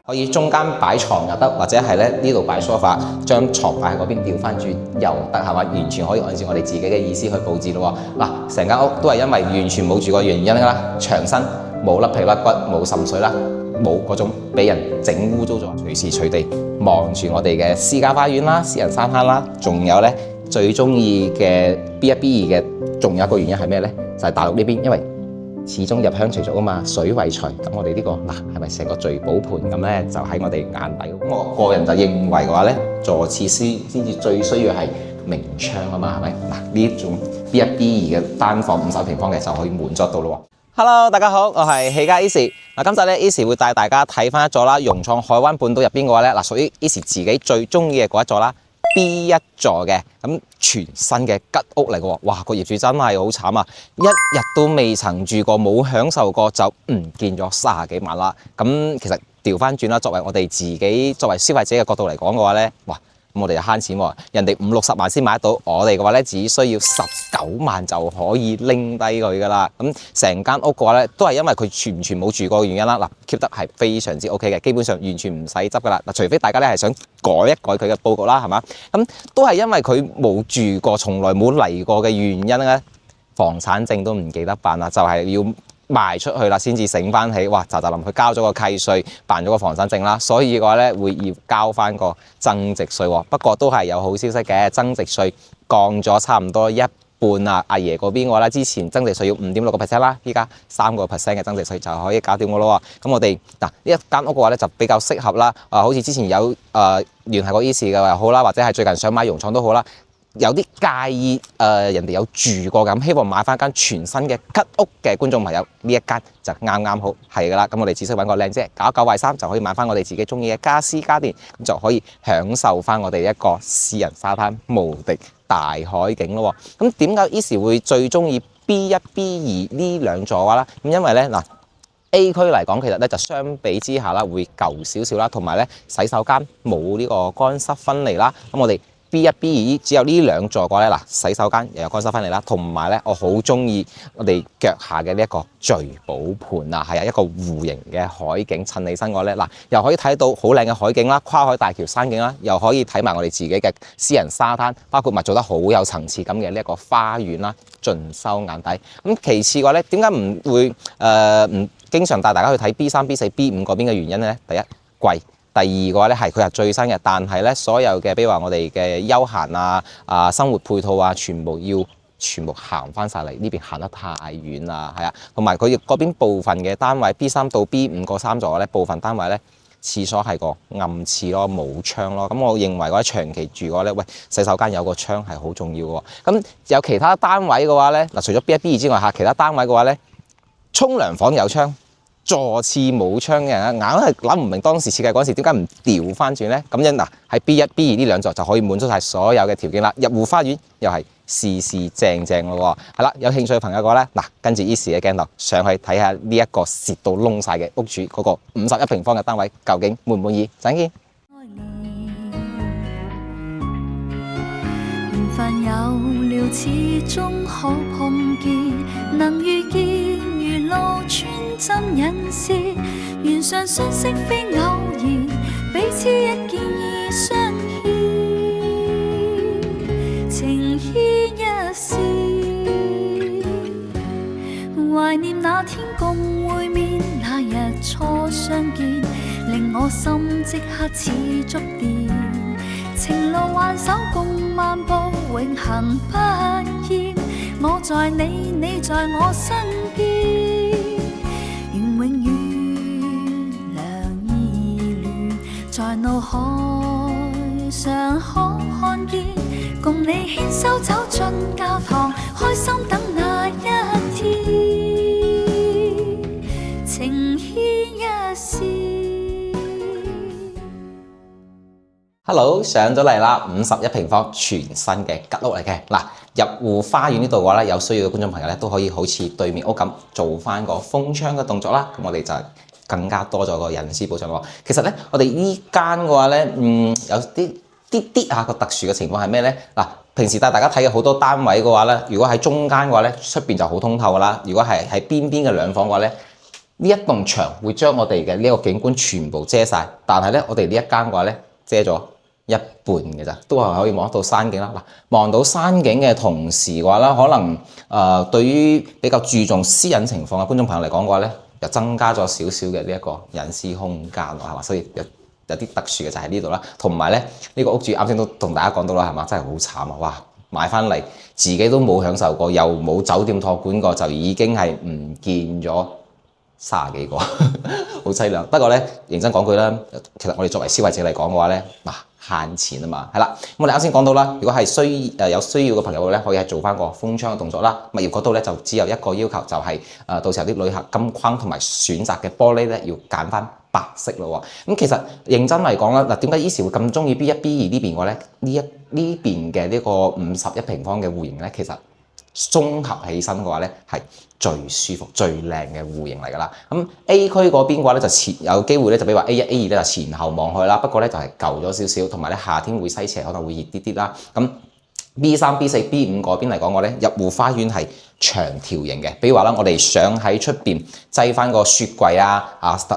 可以中間擺床又得，或者係咧呢度擺 sofa，將床擺喺嗰邊調翻轉又得，係嘛？完全可以按照我哋自己嘅意思去佈置咯喎。嗱，成間屋都係因為完全冇住過原因啦，牆身冇甩皮甩骨，冇滲水啦，冇嗰種俾人整污糟咗，隨時隨地望住我哋嘅私家花園啦、私人沙灘啦，仲有咧最中意嘅 B1 B2嘅，仲有一個原因係咩咧？就係大陸呢邊，因為始終入鄉隨俗啊嘛，水為財。咁我哋呢個嗱係咪成個聚寶盆咁咧？就喺我哋眼底。咁我個人就認為嘅話咧，座廁先至最需要係明窗啊嘛，係咪？嗱呢種 B1 B2嘅單房50平方嘅就可以滿足到咯。Hello， 大家好，我係起家 Easy。嗱，今集咧 Easy 會帶大家睇翻一座啦，融創海灣半島入邊嘅話咧，嗱屬於 Easy 自己最中意嘅嗰一座啦。B1 座嘅咁全新嘅吉屋嚟嘅喎，哇個業主真係好慘啊！一日都未曾住過，冇享受過就唔見咗30幾萬啦。咁其實調翻轉啦，作為我哋自己作為消費者嘅角度嚟講嘅話咧，哇！咁我哋就慳錢喎，人哋50、60萬先買得到，我哋嘅話咧只需要19萬就可以拎低佢噶啦。咁成間屋嘅話咧，都係因為佢完全冇住過嘅原因啦。嗱 keep 得係非常之 OK 嘅，基本上完全唔使執噶啦。嗱，除非大家咧係想改一改佢嘅佈局啦，係嘛？咁都係因為佢冇住過，從來冇嚟過嘅原因咧，房產證都唔記得辦啦，就係要賣出去啦，先至醒翻起，哇！臨佢交咗個契稅，辦咗個房產證啦，所以嘅話咧會要交翻個增值稅喎。不過都係有好消息嘅，增值稅降咗差唔多一半啊！阿爺嗰邊嘅話咧，之前增值稅要5.6% 啦，依家3% 嘅增值稅就可以搞掂嘅咯喎。咁我哋嗱呢一間屋嘅話咧就比較適合啦。好似之前有聯繫過 Easy 嘅又好啦，或者係最近想買融創都好啦。有啲介意人哋有住過咁，希望買翻間全新嘅吉屋嘅觀眾朋友，呢一間就啱好係噶啦。咁我哋只需揾個靚姐搞一搞衞生，就可以買翻我哋自己中意嘅家私家電，咁就可以享受翻我哋一個私人沙灘無敵大海景咯。咁點解 Easy 會最中意 B1、B2 呢兩座嘅話咧？咁因為咧嗱 A 區嚟講，其實咧就相比之下啦會舊少少啦，同埋咧洗手間冇呢個乾濕分離啦。咁我哋B1、B2 只有呢兩座嘅話咧，嗱洗手間又有乾濕分離啦，同埋咧我好中意我哋腳下嘅呢一個聚寶盆啊，係啊一個弧形嘅海景，襯起身嘅話咧，嗱又可以睇到好靚嘅海景啦，跨海大橋山景啦，又可以睇埋我哋自己嘅私人沙灘，包括做得好有層次感嘅呢一個花園啦，盡收眼底。咁其次嘅話咧，點解唔會唔經常帶大家去睇 B3、B4、B5 嗰邊嘅原因咧？第一貴。第二嘅話咧係佢係最新嘅，但係咧所有嘅，比如話我哋嘅休閒啊、生活配套啊，全部行翻晒嚟，呢邊行得太遠啦，係啊，同埋佢嗰邊部分嘅單位 B3 到 B5個3座咧，部分單位咧廁所係個暗廁咯，冇窗咯。咁我認為嗰啲長期住嘅話咧，喂洗手間有個窗係好重要嘅喎。咁有其他單位嘅話咧，嗱除咗 B1、B2 之外，其他單位嘅話咧，沖涼房有窗。座廁冇窗嘅人硬係諗唔明當時設計嗰時點解唔調翻轉咧？咁樣嗱喺 B1、B2 呢兩座就可以滿足晒所有嘅條件啦。入戶花園又係事正咯喎。係啦，有興趣嘅朋友嘅話咧，嗱跟住 Easy 嘅鏡頭上去睇下呢一個蝕到窿晒嘅屋主嗰個51平方嘅單位，究竟滿唔滿意？陣見。緣分有了，始終可碰見，能遇見如路穿針引線，緣上相識非偶然，彼此一見已相牽，情牽一線。懷念那天共會面，那日初相見，令我心即刻似觸電。情路挽手共漫步，永恆不厭。我在你，你在我身邊，願永遠良意戀，在腦海上可看見，共你牽手走進教堂，開心等那一天，情牽一線。Hello， 上咗嚟啦，51平方全新嘅吉屋嚟嘅。嗱，入戶花園呢度嘅話咧，有需要嘅觀眾朋友咧都可以好似對面屋咁做翻個封窗嘅動作啦。咁我哋就更加多咗個隱私保障喎。其實咧，我哋呢間嘅話咧，有啲下個特殊嘅情況係咩咧？嗱，平時帶大家睇嘅好多單位嘅話咧，如果喺中間嘅話咧，出邊就好通透噶啦。如果係喺邊嘅兩房嘅話咧，呢一棟牆會將我哋嘅呢個景觀全部遮晒，但係咧我哋呢一間嘅話咧遮咗一半嘅咋，都係可以望得到山景啦。嗱，望到山景嘅同時嘅話啦，可能對於比較注重私隱情況嘅觀眾朋友嚟講嘅話咧，又增加咗少少嘅呢一個隱私空間喎，係嘛？所以有啲特殊嘅就喺呢度啦。同埋咧，呢個屋主啱先都同大家講到啦，係嘛？真係好慘啊！哇，買翻嚟自己都冇享受過，又冇酒店託管過，就已經係唔見咗30幾個，好凄涼。不過咧，認真講句啦，其實我哋作為消費者嚟講嘅話咧，嗱，慳錢啊嘛，係啦。咁我哋啱先講到啦，如果係有需要嘅朋友咧，可以係做翻個封窗嘅動作啦。物業嗰度咧就只有一個要求，就係到時候啲旅客金框同埋選擇嘅玻璃咧要揀翻白色咯喎。咁其實認真嚟講啦，嗱，點解依時會咁中意 B1、B2呢邊嘅咧？呢邊嘅呢個51平方嘅戶型咧，其實綜合起身嘅話咧係最舒服、最靚嘅戶型嚟㗎啦。咁 A 區嗰邊嘅話咧就有機會咧，就比如話 A1、A2咧就前後望去啦。不過咧就係舊咗少少，同埋咧夏天會西斜，可能會熱啲啲啦。咁 B3、B4、B5嗰邊嚟講，我咧入戶花園係長條型嘅。比如話啦，我哋想喺出邊擠翻個雪櫃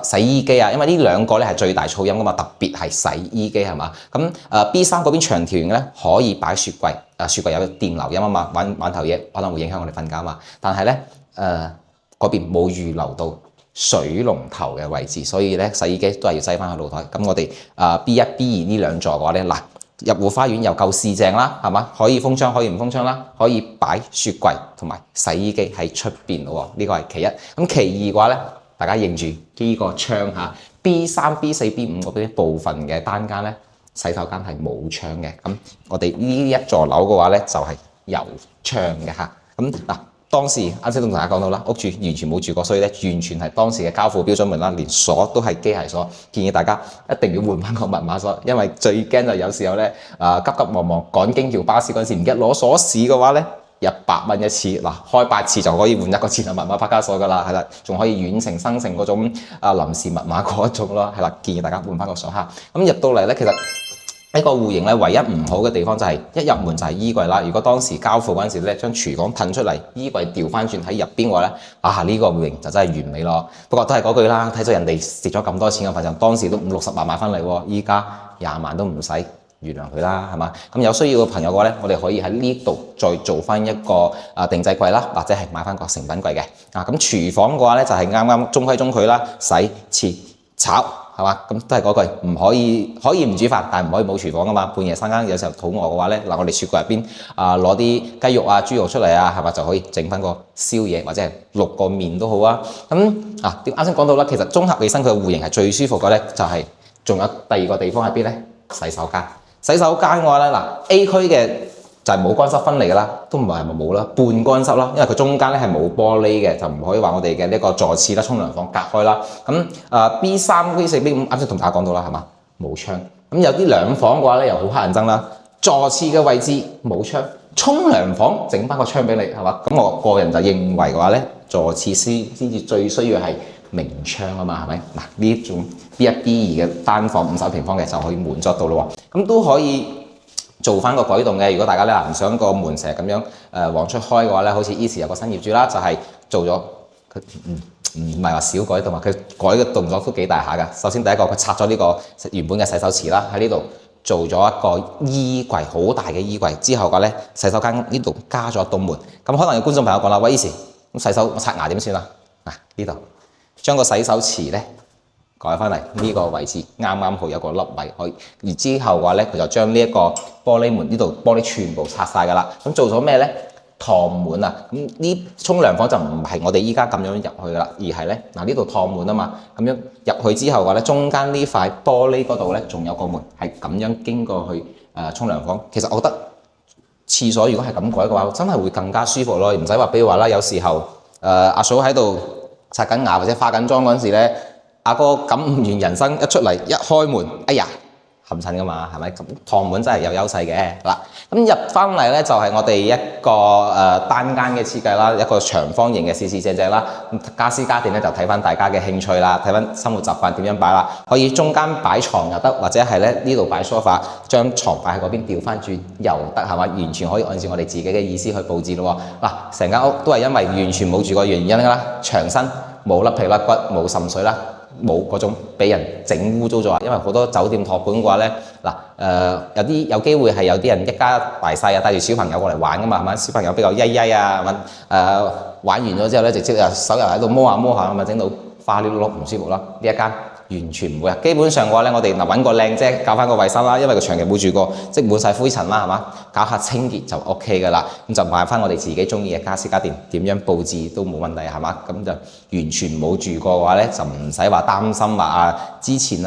洗衣機啊，因為呢兩個咧係最大噪音㗎嘛，特別係洗衣機係嘛。咁B3嗰邊長條型咧可以擺雪櫃，雪櫃有電流音啊嘛，玩頭嘢可能會影響我哋瞓覺啊嘛。但係咧嗰邊冇預留到水龍頭嘅位置，所以咧洗衣機都係要擠翻去露台。咁我哋B1、B2呢兩座嘅話咧，嗱，入戶花園又夠四正啦，係嘛？可以封窗，可以唔封窗啦，可以擺雪櫃同埋洗衣機喺出邊咯喎。呢個係其一。咁其二嘅話咧，大家認住呢個窗嚇，B3、B4、B5嗰邊部分嘅單間咧，洗手間係冇窗嘅。咁我哋呢一座樓嘅話咧，就係有窗嘅嚇。咁嗱。當時啱先都同大家講到啦，屋主完全冇住過，所以咧完全係當時嘅交付標準門啦，連鎖都係機械鎖。建議大家一定要換翻個密碼鎖，因為最驚就有時候咧急急忙忙趕京橋巴士嗰陣時唔記得攞鎖匙嘅話咧，100蚊一次，嗱，開8次就可以換一個智能密碼拍卡鎖噶啦，係啦，仲可以遠程生成嗰種臨時密碼嗰種咯，係啦，建議大家換翻個鎖哈。咁入到嚟咧，其實呢個戶型咧，唯一唔好嘅地方就係一入門就係衣櫃啦。如果當時交付嗰陣時咧，將廚房騰出嚟，衣櫃調翻轉喺入邊嘅話咧，呢個戶型就真係完美咯。不過都係嗰句啦，睇咗人哋蝕咗咁多錢嘅份上，當時都50、60萬買翻嚟喎，依家20萬都唔使，原諒佢啦，係嘛？咁有需要嘅朋友嘅話咧，我哋可以喺呢度再做翻一個定製櫃啦，或者係買翻個成品櫃嘅。咁廚房嘅話咧就係啱啱中規中矩啦，洗、切、炒。係嘛？咁都係嗰句，可以唔煮飯，但係唔可以冇廚房噶嘛。半夜三更有時候肚餓嘅話咧，嗱，我哋雪櫃入邊攞啲雞肉啊、豬肉出嚟啊，係嘛，就可以整翻個宵夜或者係淥個麵都好啊。咁啱先講到啦，其實綜合起身佢嘅戶型係最舒服嘅咧，就係仲有第二個地方喺邊咧？洗手間。洗手間嘅話咧，嗱 A 區嘅就係冇乾濕分離㗎啦，都唔係冇啦，半乾濕啦，因為佢中間咧係冇玻璃嘅，就唔可以話我哋嘅呢個座廁啦、沖涼房隔開啦。咁B3、B4、B5啱先同大家講到啦，係嘛，冇窗。咁有啲兩房嘅話咧又好乞人憎啦，座廁嘅位置冇窗，沖涼房整翻個窗俾你，係嘛？咁我個人就認為嘅話咧，座廁先至最需要係明窗啊嘛，係咪？嗱，呢種 B1、B2嘅單房50平方嘅就可以滿足到咯喎，咁都可以做翻個改動嘅。如果大家咧唔想個門成日咁樣往出開嘅話咧，好似依時有個新業主啦，就係做咗佢唔係話小改動啊，佢改嘅動作都幾大下㗎。首先第一個佢拆咗呢個原本嘅洗手池啦，喺呢度做咗一個衣櫃，好大嘅衣櫃。之後嘅咧洗手間呢度加咗一道門。咁可能有觀眾朋友講啦，喂，依時咁洗手刷牙點算啊？嗱，呢度將個洗手池咧改翻嚟呢個位置，啱啱好有個凹位可以。而之後嘅話咧，佢就將呢一個玻璃門呢度玻璃全部拆晒㗎啦。咁做咗咩咧？趟門啊！咁呢沖涼房就唔係我哋依家咁樣入去㗎啦，而係咧嗱呢度趟門啊嘛。咁樣入去之後嘅話咧，中間呢塊玻璃嗰度咧仲有個門，係咁樣經過去沖涼房。其實我覺得廁所如果係咁改嘅話，真係會更加舒服咯。唔使話，比如話啦，有時候阿嫂喺度刷緊牙或者化緊妝嗰陣時咧，阿哥感悟完人生一出嚟一開門，哎呀冚親㗎嘛，係咪？咁趟門真係有優勢嘅嗱。咁入翻嚟咧就係我哋一個單間嘅設計啦，一個長方形嘅四四正正啦。咁家私家電咧就睇翻大家嘅興趣啦，睇翻生活習慣點樣擺啦。可以中間擺床又得，或者係咧呢度擺梳化，將床擺喺嗰邊調翻轉又得，係嘛？完全可以按照我哋自己嘅意思去佈置咯喎。嗱，成間屋都係因為完全冇住過原因㗎啦，牆身冇甩皮甩骨，冇滲水啦，冇嗰種俾人整污糟咗。因為好多酒店託管嘅話咧，有機會係有啲人一家大細啊帶住小朋友過嚟玩噶嘛，係咪？小朋友比較曳曳啊，係咪？玩完咗之後咧，直接手又喺度摸下摸下，咪整到花哩碌碌唔舒服咯。呢一間完全唔會啊！基本上嘅話咧，我哋揾個靚姐搞翻個衞生啦，因為佢長期冇住過，即係滿晒灰塵啦，係嘛？搞下清潔就 OK 噶啦。咁就買翻我哋自己中意嘅家私家電，點樣佈置都冇問題，係嘛？咁就完全冇住過嘅話咧，就唔使話擔心話之前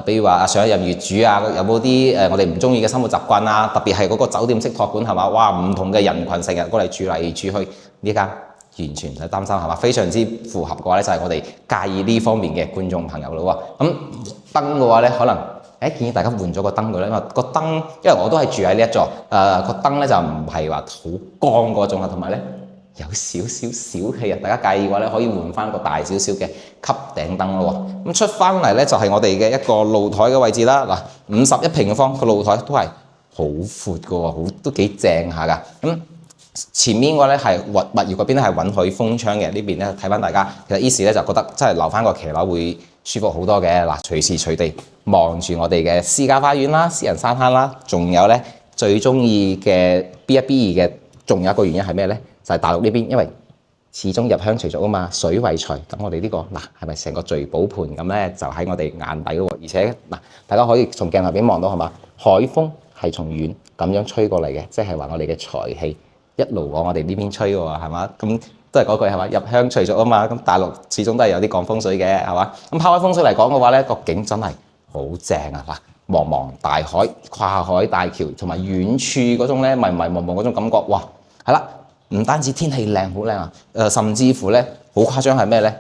比如話上一任業主有冇啲我哋唔中意嘅生活習慣啊？特別係嗰個酒店式託管係嘛？哇！唔同嘅人群成日過嚟住嚟住去呢間。完全唔使擔心係嘛，非常之符合嘅話咧，就係我哋介意呢方面嘅觀眾朋友咯喎。咁燈嘅話咧，可能建議大家換咗個燈佢咧，因為個燈，因為我都係住喺呢一座，個燈咧就唔係話好光嗰種啊，同埋咧有少少小氣啊。大家介意嘅話咧，可以換翻個大少少嘅吸頂燈咯喎。咁出翻嚟咧就係我哋嘅一個露台嘅位置啦。嗱，51平方個露台都係好闊嘅喎，都幾正下㗎。咁前面嘅話咧係物業嗰邊咧係允許封窗嘅，呢邊咧睇翻大家，其實依時咧就覺得真係留翻個騎樓會舒服好多嘅。嗱，隨時隨地望住我哋嘅私家花園啦、私人沙灘啦，仲有咧最中意嘅 B1、B2嘅，仲有一個原因係咩咧？就係大陸呢邊，因為始終入鄉隨俗啊嘛，水為財。咁我哋呢個係咪成個聚寶盆咁咧？就喺我哋眼底咯喎，而且大家可以從鏡頭邊望到係嘛，海風係從遠咁樣吹過嚟嘅，即係話我哋嘅財氣一路往我哋呢邊吹嘅喎，係嘛？咁都係嗰句係嘛？入鄉隨俗啊嘛。咁大陸始終都係有啲講風水嘅，係嘛？咁拋開風水嚟講嘅話咧，個景真係好正啊！嗱，茫茫大海、跨海大橋同埋遠處嗰種咧迷迷茫茫嗰種感覺，哇！係啦，唔單止天氣靚好靚啊，甚至乎咧好誇張係咩咧？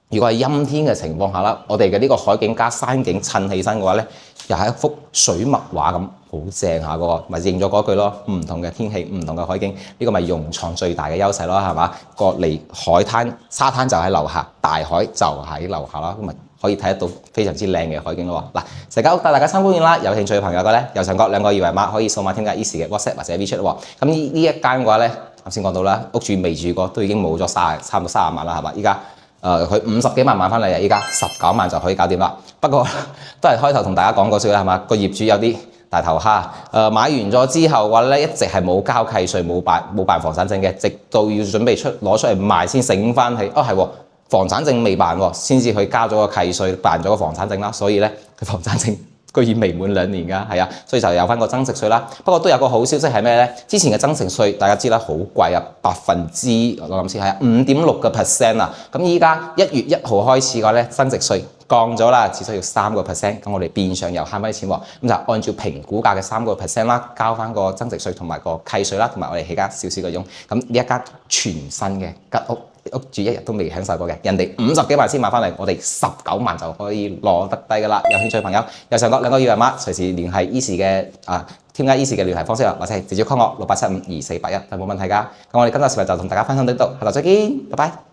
如果係陰天嘅情況下啦，我哋嘅呢個海景加山景襯起身嘅話咧，又係一幅水墨畫咁。好正下個，咪應咗嗰句咯。唔同嘅天氣，唔同嘅海景，呢個咪融創最大嘅優勢咯，係嘛？個離海灘、沙灘就喺樓下，大海就喺樓下啦，咁咪可以睇得到非常之靚嘅海景咯。嗱，成間屋帶大家參觀完啦，有興趣嘅朋友嘅咧，右上角2個二維碼可以掃碼添加 Eazy 嘅 WhatsApp 或者 WeChat 咯。咁呢一間嘅話咧，啱先講到啦，屋主未住過都已經冇咗差唔多30萬啦，係嘛？依家佢50幾萬買翻嚟啊，依家19萬就可以搞掂啦。不過都係開頭同大家講過笑啦，係嘛？個業主有啲大頭蝦，買完咗之後話咧，一直係冇交契稅，冇辦房產證嘅，直到要準備攞出嚟賣先醒翻起。係喎，房產證未辦喎，先至去交咗個契稅，辦咗個房產證啦。所以咧，佢房產證居然未滿2年㗎，係啊，所以就有翻個增值稅啦。不過都有個好消息係咩咧？之前嘅增值稅大家知啦，好貴啊，我諗先係5.6%啊。咁依家1月1號開始嘅話咧，增值稅降咗啦，只需要3%，咁我哋變相又慳翻啲錢喎。咁就按照評估價嘅3%啦，交翻個增值稅同埋個契稅啦，同埋我哋起家少少嘅佣。咁呢一間全新嘅吉屋主一日都未享受過嘅，人哋50幾萬先買翻嚟，我哋19萬就可以攞得低㗎啦。有興趣嘅朋友右上角2個二維碼，隨時聯繫 Eazy 嘅添加 Eazy 嘅聯繫方式或者係直接 call 我68752481，就冇問題㗎。咁我哋今日視頻就同大家分享到呢度，下集再見，拜拜。